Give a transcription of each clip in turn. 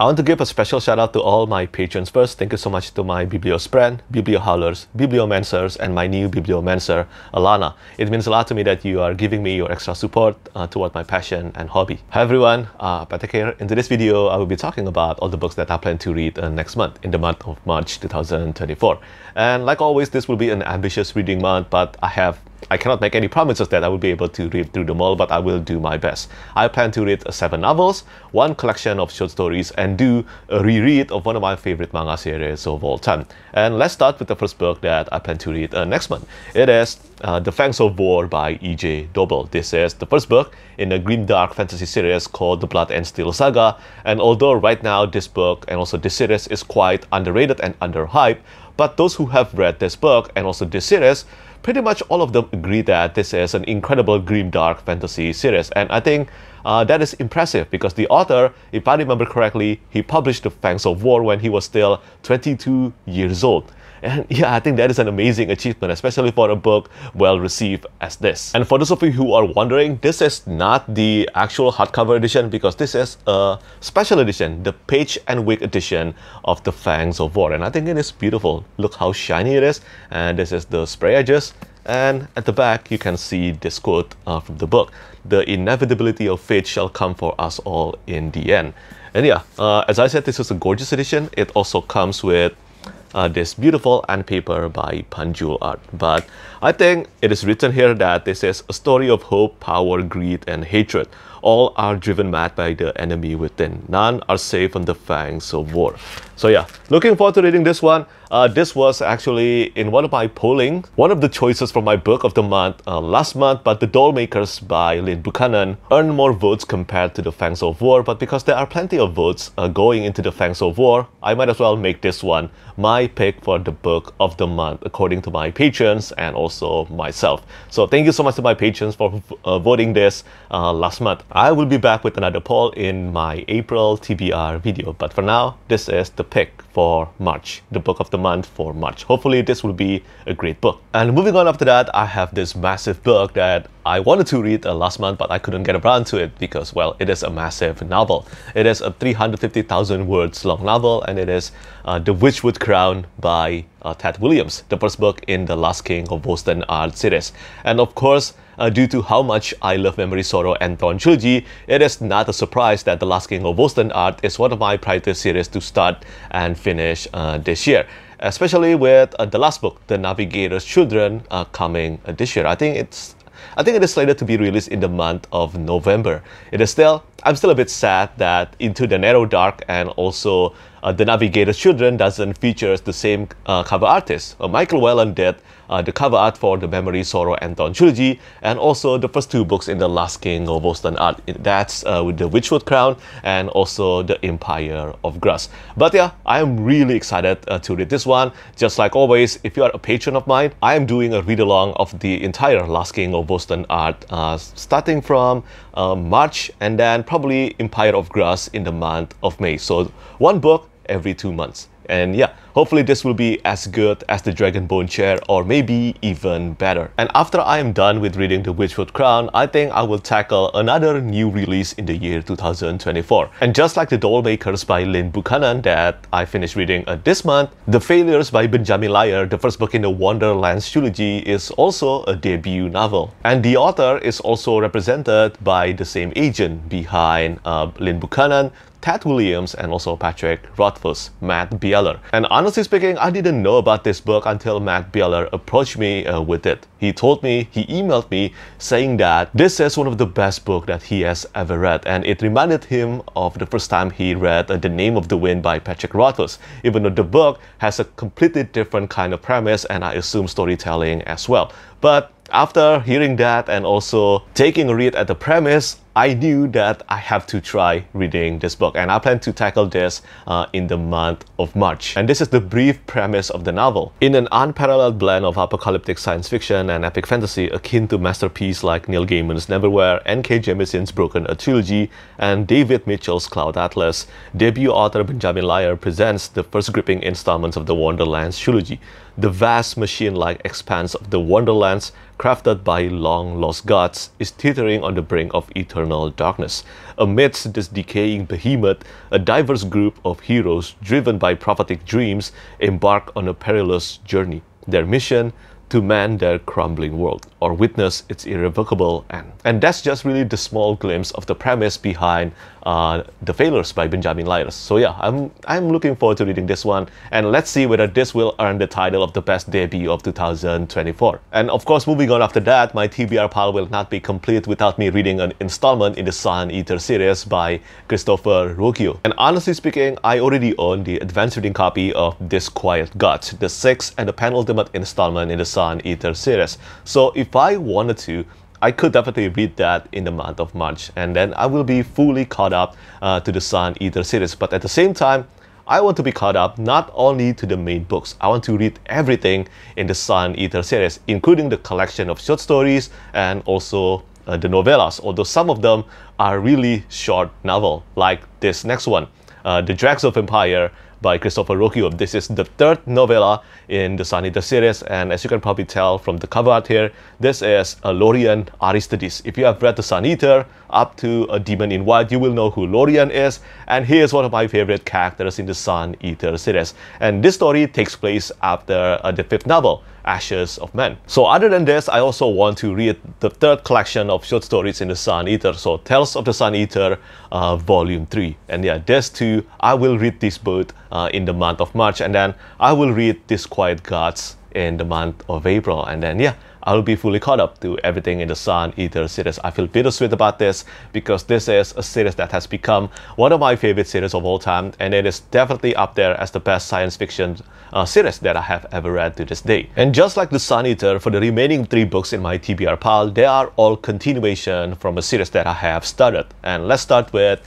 I want to give a special shout out to all my patrons first. Thank you so much to my Bibliosprend, Bibliohowlers, Bibliomancers, and my new Bibliomancer, Alana. It means a lot to me that you are giving me your extra support toward my passion and hobby. Hi everyone, Petrik here. In today's video, I will be talking about all the books that I plan to read next month, in the month of March 2024. And like always, this will be an ambitious reading month, but I cannot make any promises that I will be able to read through them all, but I will do my best. I plan to read 7 novels, 1 collection of short stories, and do a reread of one of my favorite manga series of all time. And let's start with the first book that I plan to read next month. It is The Fangs of War by E.J. Dobell. This is the first book in a grimdark fantasy series called The Blood and Steel Saga. And although right now this book and also this series is quite underrated and underhyped, but those who have read this book and also this series, pretty much all of them agree that this is an incredible grimdark fantasy series. And I think that is impressive because the author, if I remember correctly, he published The Fangs of War when he was still 22 years old. And yeah, I think that is an amazing achievement, especially for a book well received as this. And for those of you who are wondering, this is not the actual hardcover edition because this is a special edition, the page and wick edition of The Fangs of War. And I think it is beautiful. Look how shiny it is. And this is the spray edges. And at the back, you can see this quote from the book. The inevitability of fate shall come for us all in the end. And yeah, as I said, this is a gorgeous edition. It also comes with this beautiful end paper by Witchwood Ard. But I think it is written here that this is a story of hope, power, greed, and hatred. All are driven mad by the enemy within. None are safe from the fangs of war. So yeah, looking forward to reading this one. This was actually in one of my polling, one of the choices for my book of the month last month, but The Dollmakers by Lynn Buchanan earned more votes compared to The Fangs of War. But because there are plenty of votes going into The Fangs of War, I might as well make this one my pick for the book of the month, according to my patrons and also myself. So thank you so much to my patrons for voting this last month. I will be back with another poll in my April TBR video, but for now, this is the pick for March, the book of the month for March. Hopefully this will be a great book. And moving on after that, I have this massive book that I wanted to read last month, but I couldn't get around to it because, well, it is a massive novel. It is a 350,000 words long novel, and it is The Witchwood Crown by Ted Williams, the first book in the Last King of Osten Ard series. And of course, due to how much I love Memory, Sorrow, and Thorn trilogy, it is not a surprise that The Last King of Osten Ard is one of my priority series to start and finish this year. Especially with the last book, The Navigator's Children, coming this year. I think it is slated to be released in the month of November. I'm still a bit sad that Into the Narrow Dark and also The Navigator's Children doesn't feature the same cover artist. Michael Whelan did the cover art for the Memory, Sorrow, and Thorn trilogy, and also the first 2 books in the Last King of Osten Ard. That's with the Witchwood Crown and also the Empire of Grass. But yeah, I am really excited to read this one. Just like always, if you are a patron of mine, I am doing a read-along of the entire Last King of Osten Ard, starting from March and then probably Empire of Grass in the month of May. So 1 book every 2 months. And yeah, hopefully this will be as good as the Dragonbone Chair or maybe even better. And after I am done with reading the Witchwood Crown, I think I will tackle another new release in the year 2024. And just like The Dollmakers by Lynn Buchanan that I finished reading this month, The Failures by Benjamin Lyer, the first book in the Wonderlands trilogy, is also a debut novel. And the author is also represented by the same agent behind Lynn Buchanan, Ted Williams, and also Petrik Rothfuss, Matt Bieler. And honestly speaking, I didn't know about this book until Matt Bieler approached me with it. He emailed me saying that this is one of the best books that he has ever read, and it reminded him of the first time he read The Name of the Wind by Petrik Rothfuss, even though the book has a completely different kind of premise and I assume storytelling as well. But after hearing that and also taking a read at the premise, I knew that I have to try reading this book, and I plan to tackle this in the month of March. And this is the brief premise of the novel. In an unparalleled blend of apocalyptic science fiction and epic fantasy akin to masterpieces like Neil Gaiman's Neverwhere, N.K. Jemisin's Broken Earth trilogy, and David Mitchell's Cloud Atlas, debut author Benjamin Lyer presents the first gripping installments of the Wonderlands trilogy. The vast machine-like expanse of the Wonderlands, crafted by long-lost gods, is teetering on the brink of eternal eternal darkness. Amidst this decaying behemoth, a diverse group of heroes driven by prophetic dreams embark on a perilous journey. Their mission: to mend their crumbling world or witness its irrevocable end. And that's just really the small glimpse of the premise behind The Failures by Benjamin Lyons. So yeah, I'm looking forward to reading this one, and let's see whether this will earn the title of the best debut of 2024. And of course, moving on after that, my TBR pile will not be complete without me reading an installment in the Sun Eater series by Christopher Ruocchio. And honestly speaking, I already own the advanced reading copy of This Quiet Gods, the 6th and the penultimate installment in the Sun Eater series. So if I wanted to, I could definitely read that in the month of March, and then I will be fully caught up to the Sun Eater series. But at the same time, I want to be caught up not only to the main books. I want to read everything in the Sun Eater series, including the collection of short stories and also the novellas, although some of them are really short novel, like this next one, The DRS of Empire by Christopher Ruocchio. This is the 3rd novella in the Sun Eater series, and as you can probably tell from the cover art here, this is Lorien Aristides. If you have read the Sun Eater up to A Demon in White, you will know who Lorien is, and he is one of my favorite characters in the Sun Eater series. And this story takes place after the 5th novel, Ashes of Men. So other than this, I also want to read the 3rd collection of short stories in the Sun Eater, so Tales of the Sun Eater Volume 3. And yeah, this too, I will read this book in the month of March, and then I will read This Quiet Gods in the month of April, and then yeah, I will be fully caught up to everything in the Sun Eater series. I feel bittersweet about this because this is a series that has become one of my favorite series of all time, and it is definitely up there as the best science fiction series that I have ever read to this day. And just like the Sun Eater, for the remaining 3 books in my TBR pile, they are all continuation from a series that I have started. And let's start with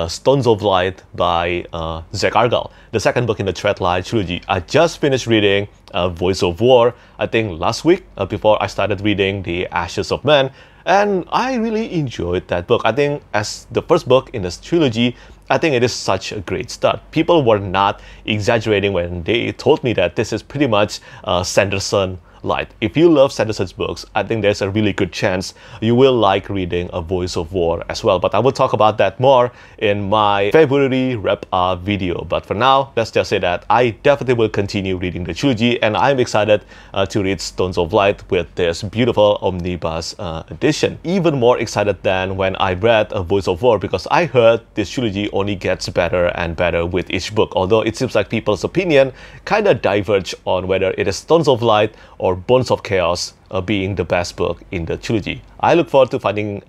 Stones of Light by Zach Argall, the 2nd book in the Treadlight trilogy. I just finished reading Voice of War, I think last week, before I started reading The Ashes of Men, and I really enjoyed that book. I think as the 1st book in this trilogy, I think it is such a great start. People were not exaggerating when they told me that this is pretty much Sanderson light. If you love Sanderson's books, I think there's a really good chance you will like reading A Voice of War as well. But I will talk about that more in my February wrap-up video. But for now, let's just say that I definitely will continue reading the trilogy, and I'm excited to read Stones of Light with this beautiful omnibus edition. Even more excited than when I read A Voice of War, because I heard this trilogy only gets better and better with each book, although it seems like people's opinion kind of diverge on whether it is Stones of Light or Bones of Chaos being the best book in the trilogy. I look forward to finding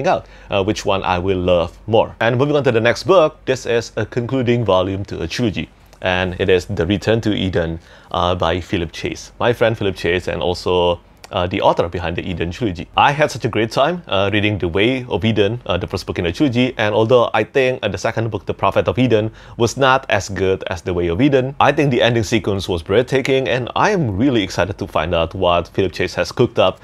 out which one I will love more. And moving on to the next book, this is a concluding volume to a trilogy, and it is The Return to Eden by Philip Chase, my friend Philip Chase, and also the author behind the Eden trilogy. I had such a great time reading The Way of Eden, the 1st book in the trilogy, and although I think the 2nd book, The Prophet of Eden, was not as good as The Way of Eden, I think the ending sequence was breathtaking, and I am really excited to find out what Philip Chase has cooked up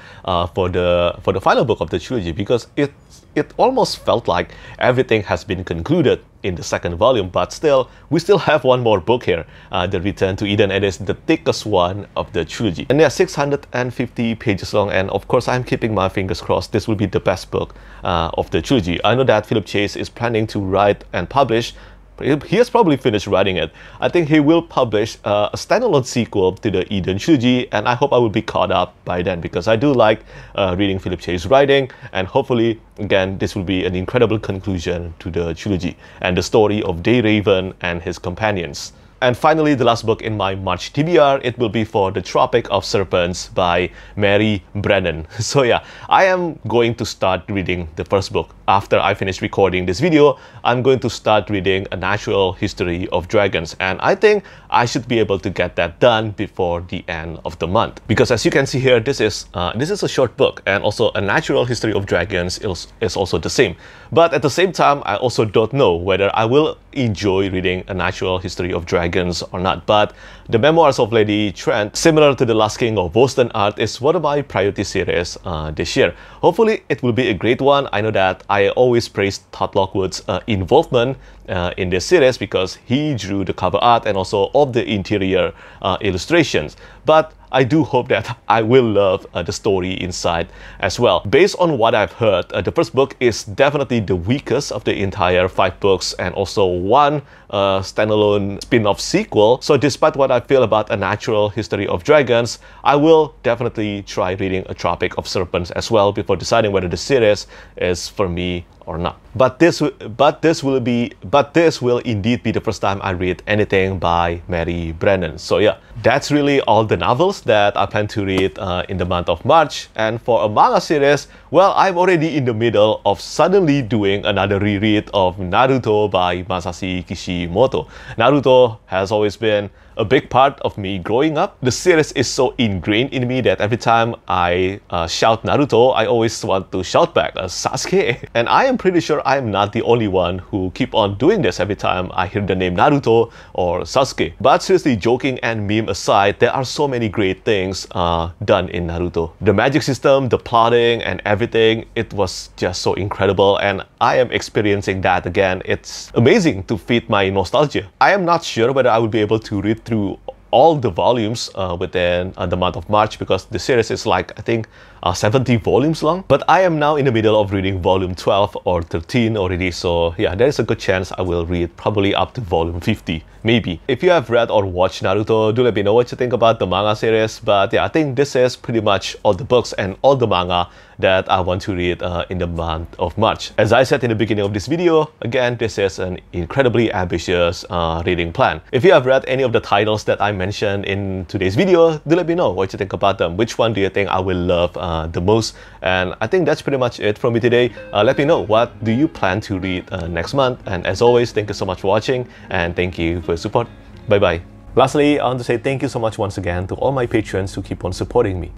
for the final book of the trilogy, because it almost felt like everything has been concluded in the 2nd volume, but still, we still have one more book here, The Return to Eden. It is the thickest one of the trilogy, and they are 650 pages long, and of course I'm keeping my fingers crossed this will be the best book of the trilogy. I know that Philip Chase is planning to write and publish. He has probably finished writing it. I think he will publish a standalone sequel to the Eden trilogy, and I hope I will be caught up by then, because I do like reading Philip Chase's writing, and hopefully, again, this will be an incredible conclusion to the trilogy and the story of Dayraven and his companions. And finally, the last book in my March TBR, it will be for The Tropic of Serpents by Mary Brennan. So yeah, I am going to start reading the 1st book. After I finish recording this video, I'm going to start reading A Natural History of Dragons, and I think I should be able to get that done before the end of the month. Because as you can see here, this is a short book, and also A Natural History of Dragons is also the same. But at the same time, I also don't know whether I will enjoy reading A Natural History of Dragons or not. But The Memoirs of Lady Trent, similar to The Last King of Osten Ard, is one of my priority series this year. Hopefully, it will be a great one. I know that I always praise Todd Lockwood's involvement in this series because he drew the cover art and also all the interior illustrations. But I do hope that I will love the story inside as well. Based on what I've heard, the first book is definitely the weakest of the entire 5 books, and also one standalone spin-off sequel. So despite what I feel about A Natural History of Dragons, I will definitely try reading A Tropic of Serpents as well before deciding whether the series is for me or not. But this will indeed be the first time I read anything by Mary Brennan. So yeah, that's really all the novels that I plan to read in the month of March. And for a manga series, well, I'm already in the middle of suddenly doing another reread of Naruto by Masashi Kishimoto. Naruto has always been a big part of me growing up. The series is so ingrained in me that every time I shout Naruto, I always want to shout back Sasuke. And I am pretty sure I am not the only one who keep on doing this every time I hear the name Naruto or Sasuke. But seriously, joking and meme aside, there are so many great things done in Naruto. The magic system, the plotting and everything, it was just so incredible, and I am experiencing that again. It's amazing to feed my nostalgia. I am not sure whether I will be able to read through all the volumes within the month of March, because the series is like, I think, 70 volumes long. But I am now in the middle of reading volume 12 or 13 already, so yeah, there is a good chance I will read probably up to volume 50, maybe. If you have read or watched Naruto, do let me know what you think about the manga series. But yeah, I think this is pretty much all the books and all the manga that I want to read in the month of March. As I said in the beginning of this video, again, this is an incredibly ambitious reading plan. If you have read any of the titles that I mentioned in today's video, do let me know what you think about them. Which one do you think I will love the most? And I think that's pretty much it from me today. Let me know, what do you plan to read next month? And as always, thank you so much for watching, and thank you for your support. Bye bye. Lastly, I want to say thank you so much once again to all my patrons who keep on supporting me.